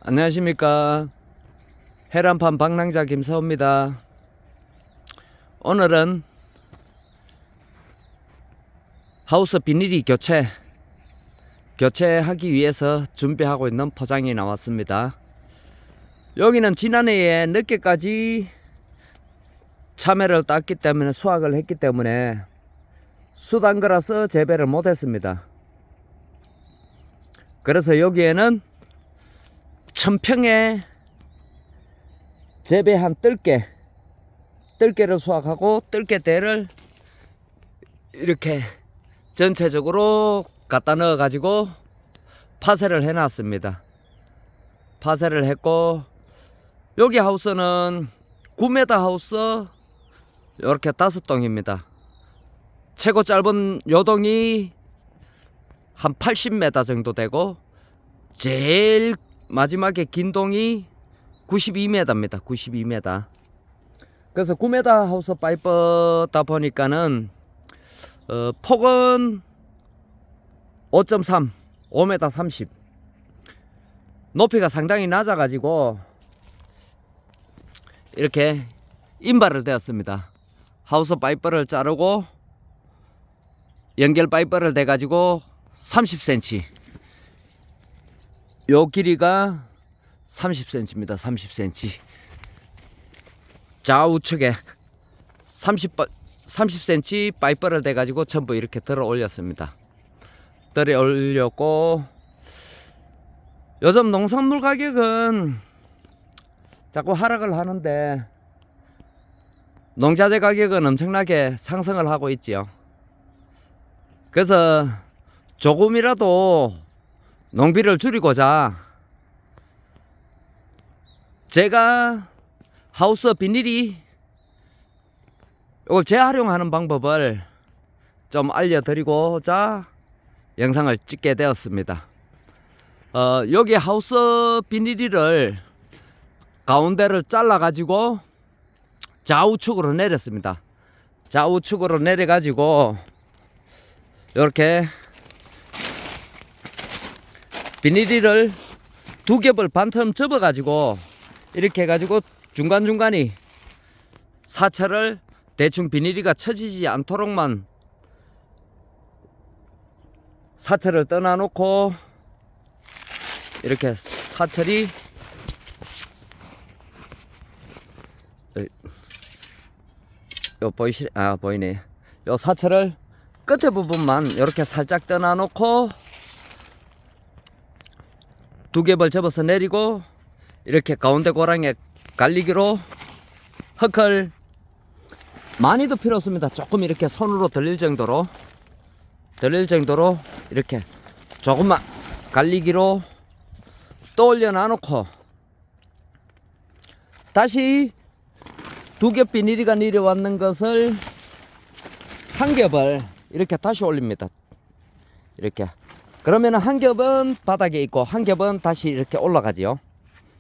안녕하십니까. 해란판 방랑자 김서호입니다. 오늘은 하우스 비닐이 교체하기 위해서 준비하고 있는 포장이 나왔습니다. 여기는 지난해에 늦게까지 참외를 땄기 때문에 수확을 했기 때문에 수단 거라서 재배를 못했습니다. 그래서 여기에는 1000평에 재배한 뜰개를 수확하고 뜰개대를 이렇게 전체적으로 갖다 넣어 가지고 파쇄를 해 놨습니다. 파쇄를 했고, 여기 하우스는 9m 하우스 이렇게 5동입니다. 최고 짧은 요동이 한 80m 정도 되고, 제일 마지막에 긴 동이 92m입니다. 92m. 그래서 9m 하우스 파이프다 보니까는 폭은 5.3, 5m 30. 높이가 상당히 낮아 가지고 이렇게 인발을 대었습니다. 하우스 파이프를 자르고 연결 파이프를 대 가지고 30cm, 요 길이가 30cm입니다. 30cm. 좌우측에 30cm 파이프를 대 가지고 전부 이렇게 들어 올렸습니다. 들어 올렸고, 요즘 농산물 가격은 자꾸 하락을 하는데 농자재 가격은 엄청나게 상승을 하고 있지요. 그래서 조금이라도 농비를 줄이고자 제가 하우스 비닐이 이걸 재활용하는 방법을 좀 알려드리고자 영상을 찍게 되었습니다. 여기 하우스 비닐을 가운데를 잘라 가지고 좌우측으로 내렸습니다. 좌우측으로 내려 가지고 이렇게 비닐을 2겹을 반틈 접어 가지고 이렇게 해가지고 중간중간이 사철을 대충 비닐이가 처지지 않도록만 사철을 떠나 놓고, 이렇게 사철이 요 보이네. 요 사철을 끝에 부분만 이렇게 살짝 떠나 놓고 2겹을 접어서 내리고, 이렇게 가운데 고랑에 갈리기로 흙을 많이도 필요 없습니다. 조금 이렇게 손으로 들릴 정도로 이렇게 조금만 갈리기로 또 올려놔 놓고, 다시 2겹 비닐이가 내려왔는 것을 한 겹을 이렇게 다시 올립니다. 이렇게. 그러면 한 겹은 바닥에 있고 한 겹은 다시 이렇게 올라가지요.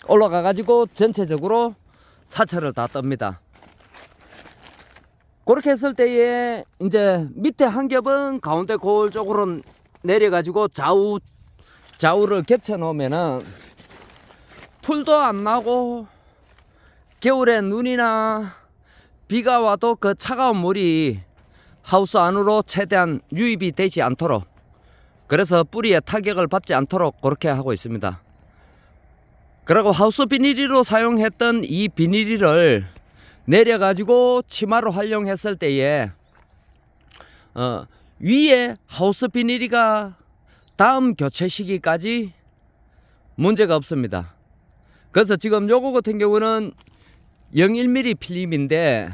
올라가 가지고 전체적으로 사철을 다 떱니다. 그렇게 했을 때에 이제 밑에 한 겹은 가운데 거울 쪽으로 내려 가지고 좌우를 겹쳐 놓으면은 풀도 안 나고, 겨울에 눈이나 비가 와도 그 차가운 물이 하우스 안으로 최대한 유입이 되지 않도록, 그래서 뿌리에 타격을 받지 않도록 그렇게 하고 있습니다. 그리고 하우스 비닐이로 사용했던 이 비닐을 내려 가지고 치마로 활용했을 때에 위에 하우스 비닐이가 다음 교체 시기까지 문제가 없습니다. 그래서 지금 요거 같은 경우는 0.1mm 필름인데,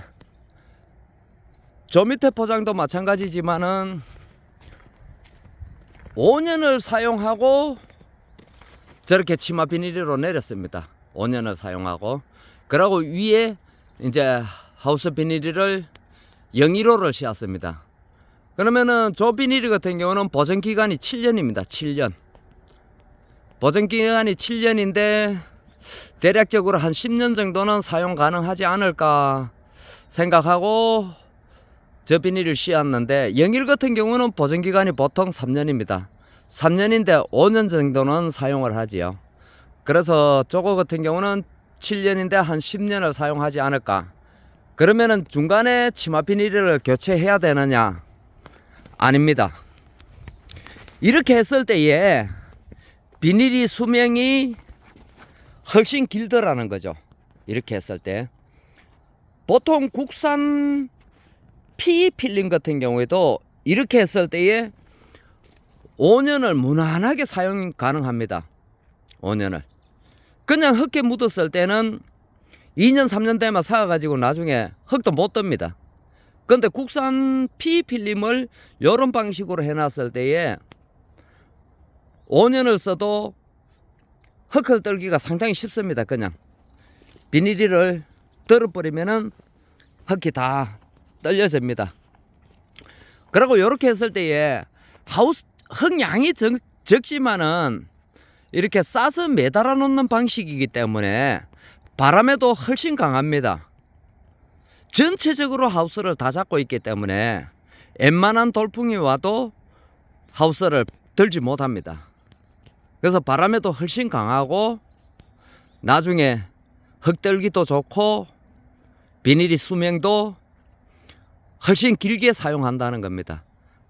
저 밑에 포장도 마찬가지지만은 5년을 사용하고 저렇게 치마 비닐로 내렸습니다. 5년을 사용하고, 그리고 위에 이제 하우스 비닐을 015를 씌웠습니다. 그러면은 저 비닐 같은 경우는 보존 기간이 7년입니다. 7년. 보존 기간이 7년인데 대략적으로 한 10년 정도는 사용 가능하지 않을까 생각하고 저 비닐을 씌웠는데, 0일 같은 경우는 보존 기간이 보통 3년입니다. 3년인데 5년 정도는 사용을 하지요. 그래서 저거 같은 경우는 7년인데 한 10년을 사용하지 않을까. 그러면은 중간에 치마 비닐을 교체해야 되느냐? 아닙니다. 이렇게 했을 때에 비닐이 수명이 훨씬 길더라는 거죠. 이렇게 했을 때 보통 국산 PE 필름 같은 경우에도 이렇게 했을 때에 5년을 무난하게 사용 가능합니다. 5년을. 그냥 흙에 묻었을 때는 2년 3년 되면 사가지고 나중에 흙도 못 뜹니다. 근데 국산 PE 필름을 이런 방식으로 해놨을 때에 5년을 써도 흙을 떨기가 상당히 쉽습니다. 그냥 비닐을 떨어버리면은 흙이 다 떨려집니다. 그리고 이렇게 했을 때에 하우스 흙양이 적지만은 이렇게 싸서 매달아 놓는 방식이기 때문에 바람에도 훨씬 강합니다. 전체적으로 하우스를 다 잡고 있기 때문에 웬만한 돌풍이 와도 하우스를 들지 못합니다. 그래서 바람에도 훨씬 강하고 나중에 흙떨기도 좋고 비닐이 수명도 훨씬 길게 사용한다는 겁니다.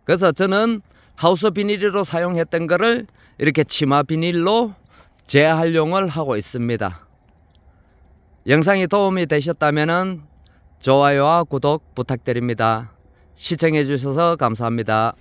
그래서 저는 하우스 비닐로 사용했던 거를 이렇게 치마 비닐로 재활용을 하고 있습니다. 영상이 도움이 되셨다면 좋아요와 구독 부탁드립니다. 시청해 주셔서 감사합니다.